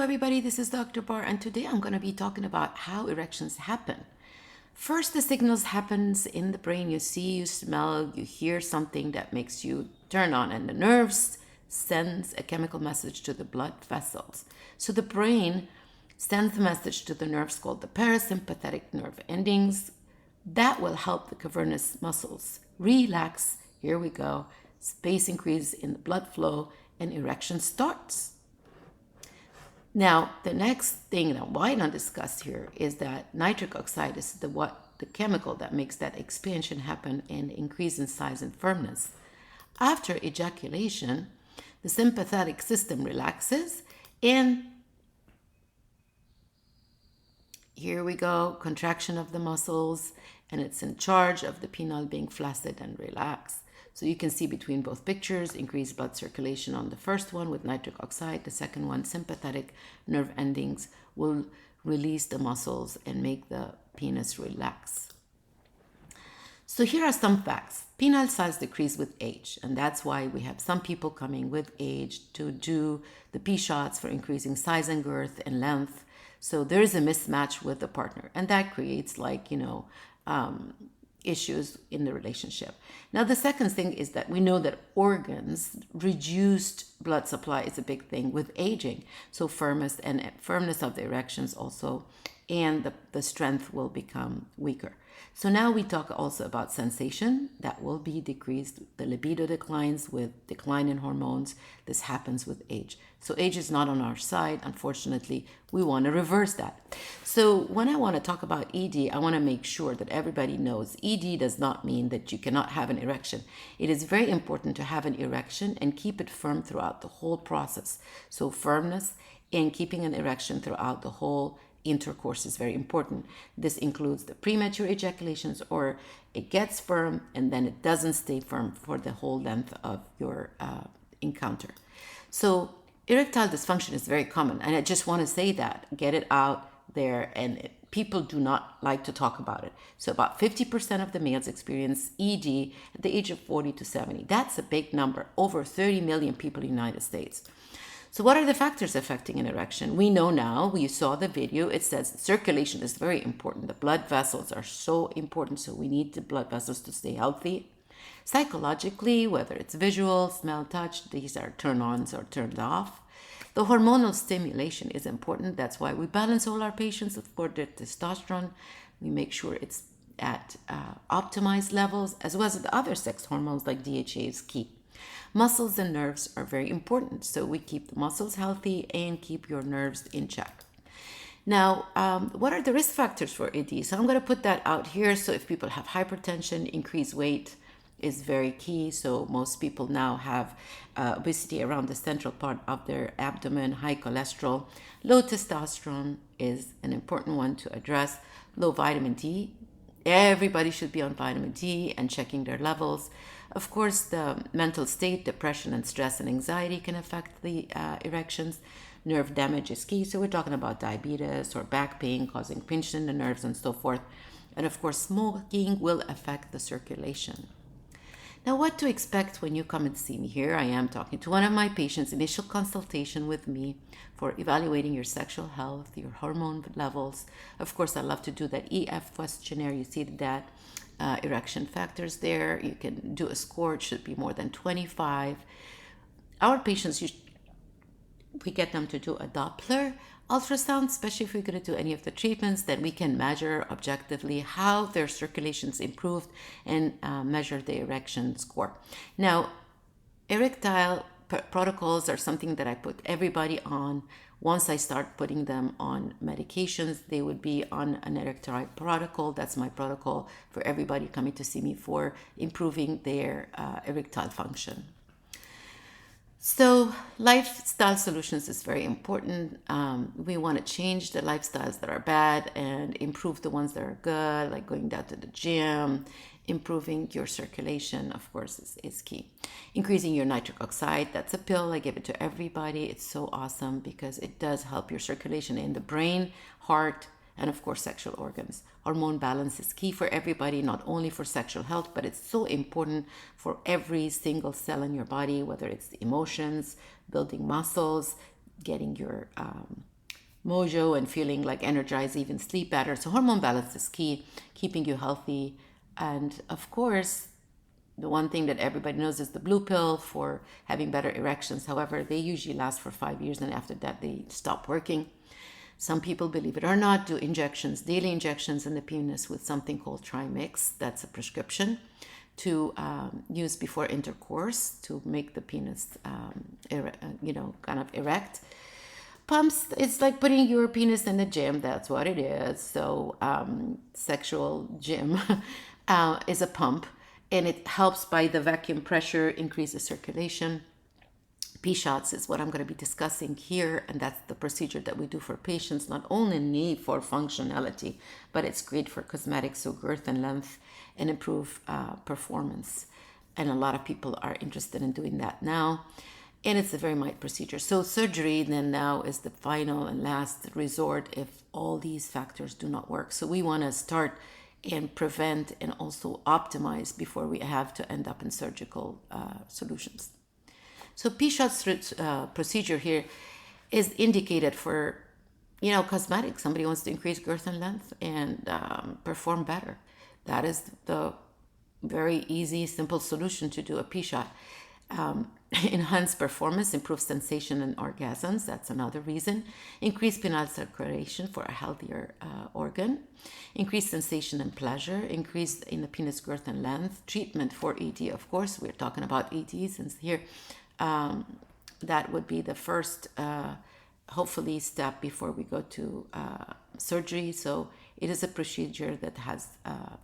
everybody, this is Dr. Bar, and today I'm going to be talking about how erections happen. First, the signals happens in the brain. You see, you smell, you hear something that makes you turn on, and the nerves sends a chemical message to the blood vessels. So the brain sends the message to the nerves called the parasympathetic nerve endings. That will help the cavernous muscles relax. Here we go. Space increase in the blood flow and erection starts. Now, the next thing that I want to discuss here is that nitric oxide is the chemical that makes that expansion happen and increase in size and firmness. After ejaculation, the sympathetic system relaxes, and here we go, contraction of the muscles, and it's in charge of the penile being flaccid and relaxed. So you can see between both pictures, increased blood circulation on the first one with nitric oxide. The second one, sympathetic nerve endings will release the muscles and make the penis relax. So here are some facts. Penile size decrease with age, and that's why we have some people coming with age to do the P shots for increasing size and girth and length. So there is a mismatch with the partner, and that creates issues in the relationship. Now, the second thing is that we know that organs, reduced blood supply is a big thing with aging. So firmness of the erections also, and the strength will become weaker. So now we talk also about sensation that will be decreased. The libido declines with decline in hormones. This happens with age. So age is not on our side. Unfortunately, we want to reverse that. So when I want to talk about ED, I want to make sure that everybody knows ED does not mean that you cannot have an erection. It is very important to have an erection and keep it firm throughout the whole process. So firmness and keeping an erection throughout the whole intercourse is very important. This includes the premature ejaculations, or it gets firm and then it doesn't stay firm for the whole length of your encounter. So erectile dysfunction is very common, and I just want to say that, get it out there, and people do not like to talk about it. So about 50% of the males experience ED at the age of 40 to 70. That's a big number, over 30 million people in the United States. So what are the factors affecting an erection? We know now, we saw the video, it says circulation is very important. The blood vessels are so important, so we need the blood vessels to stay healthy. Psychologically, whether it's visual, smell, touch, these are turn-ons or turned off. The hormonal stimulation is important. That's why we balance all our patients for their testosterone. We make sure it's at optimized levels, as well as the other sex hormones like DHA is key. Muscles and nerves are very important, so we keep the muscles healthy and keep your nerves in check. Now, what are the risk factors for ED? So I'm going to put that out here. So if people have hypertension, increased weight is very key. So most people now have obesity around the central part of their abdomen, high cholesterol. Low testosterone is an important one to address. Low vitamin D. Everybody should be on vitamin D and checking their levels. Of course, the mental state, depression and stress and anxiety can affect the erections. Nerve damage is key. So we're talking about diabetes or back pain causing pinch in the nerves and so forth. And of course, smoking will affect the circulation. Now, what to expect when you come and see me? Here I am talking to one of my patients, initial consultation with me for evaluating your sexual health, your hormone levels. Of course, I love to do that EF questionnaire. You see that erection factors there. You can do a score. It should be more than 25. Our patients, we get them to do a Doppler ultrasound, especially if we're going to do any of the treatments, then we can measure objectively how their circulation's improved and measure the erection score. Now, erectile protocols are something that I put everybody on. Once I start putting them on medications, they would be on an erectile protocol. That's my protocol for everybody coming to see me for improving their erectile function. So lifestyle solutions is very important. We want to change the lifestyles that are bad and improve the ones that are good, like going down to the gym. Improving your circulation, of course, is key. Increasing your nitric oxide, that's a pill. I give it to everybody. It's so awesome because it does help your circulation in the brain, heart, and of course, sexual organs. Hormone balance is key for everybody, not only for sexual health, but it's so important for every single cell in your body, whether it's the emotions, building muscles, getting your mojo and feeling like energized, even sleep better. So hormone balance is key, keeping you healthy. And of course, the one thing that everybody knows is the blue pill for having better erections. However, they usually last for 5 years, and after that, they stop working. Some people, believe it or not, do injections, daily injections in the penis with something called Trimix. That's a prescription to use before intercourse to make the penis, kind of erect. Pumps, it's like putting your penis in the gym. That's what it is. So sexual gym is a pump, and it helps by the vacuum pressure, increase the circulation. P-shots is what I'm going to be discussing here, and that's the procedure that we do for patients, not only for functionality, but it's great for cosmetics, so girth and length, and improve performance. And a lot of people are interested in doing that now, and it's a very mild procedure. So surgery then now is the final and last resort if all these factors do not work. So we want to start and prevent and also optimize before we have to end up in surgical solutions. So P-shots procedure here is indicated for, cosmetics. Somebody wants to increase girth and length and perform better. That is the very easy, simple solution to do a P-shot. Enhance performance, improve sensation and orgasms. That's another reason. Increase penile circulation for a healthier organ. Increase sensation and pleasure. Increase in the penis girth and length. Treatment for ED, of course. We're talking about ED since here. That would be the first, hopefully, step before we go to surgery. So it is a procedure that has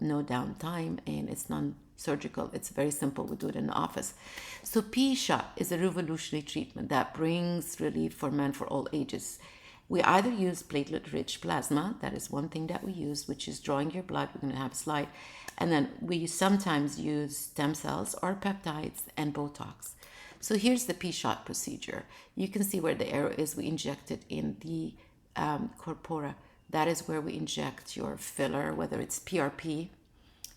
no downtime, and it's non-surgical. It's very simple. We do it in the office. So P-shot is a revolutionary treatment that brings relief for men for all ages. We either use platelet-rich plasma, that is one thing that we use, which is drawing your blood. We're going to have a slide. And then we sometimes use stem cells or peptides and Botox. So here's the P-shot procedure. You can see where the arrow is. We inject it in the corpora. That is where we inject your filler, whether it's PRP.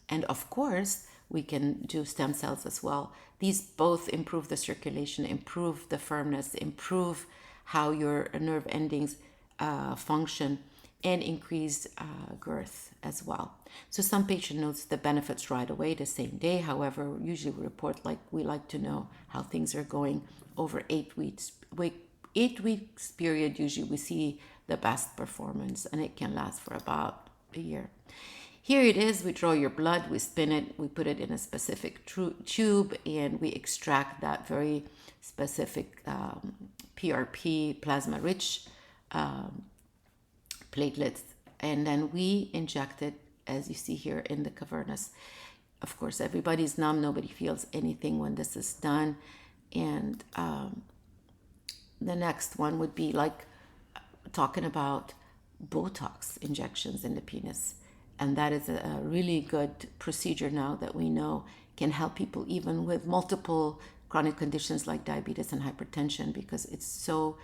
And of course, we can do stem cells as well. These both improve the circulation, improve the firmness, improve how your nerve endings function, and increase girth as well. So some patient notes the benefits right away the same day. However, usually we report we like to know how things are going over 8 weeks. 8 weeks period, usually we see the best performance, and it can last for about a year. Here it is. We draw your blood, we spin it, we put it in a specific tube, and we extract that very specific PRP, plasma-rich platelets, and then we inject it, as you see here, in the cavernous. Of course, everybody's numb. Nobody feels anything when this is done. And the next one would be like talking about Botox injections in the penis. And that is a really good procedure now that we know can help people even with multiple chronic conditions like diabetes and hypertension, because it's so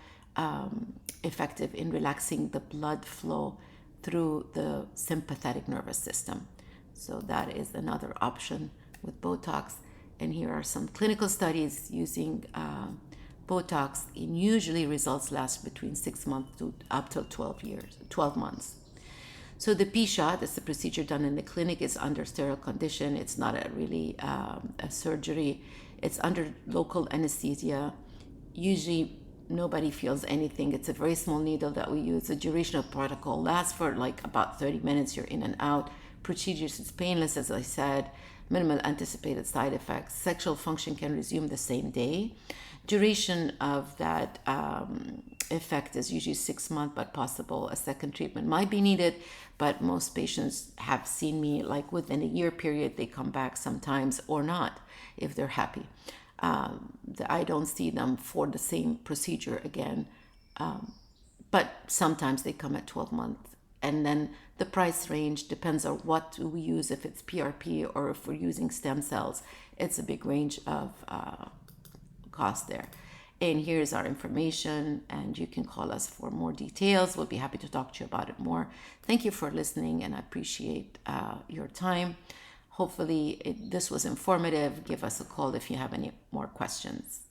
effective in relaxing the blood flow through the sympathetic nervous system. So that is another option with Botox. And here are some clinical studies using Botox, and usually results last between 6 months to up to 12 months. So the P-shot is the procedure done in the clinic. It's under sterile condition. It's not really a surgery. It's under local anesthesia. Usually nobody feels anything. It's a very small needle that we use. The duration of protocol lasts for like about 30 minutes. You're in and out. Procedures is painless, as I said. Minimal anticipated side effects. Sexual function can resume the same day. Duration of that effect is usually 6 months, but possible a second treatment might be needed. But most patients have seen me like within a year period. They come back sometimes or not if they're happy. I don't see them for the same procedure again, but sometimes they come at 12 months. And then the price range depends on what we use, if it's PRP or if we're using stem cells. It's a big range of cost there. And here's our information, and you can call us for more details. We'll be happy to talk to you about it more. Thank you for listening, and I appreciate your time. Hopefully this was informative. Give us a call if you have any more questions.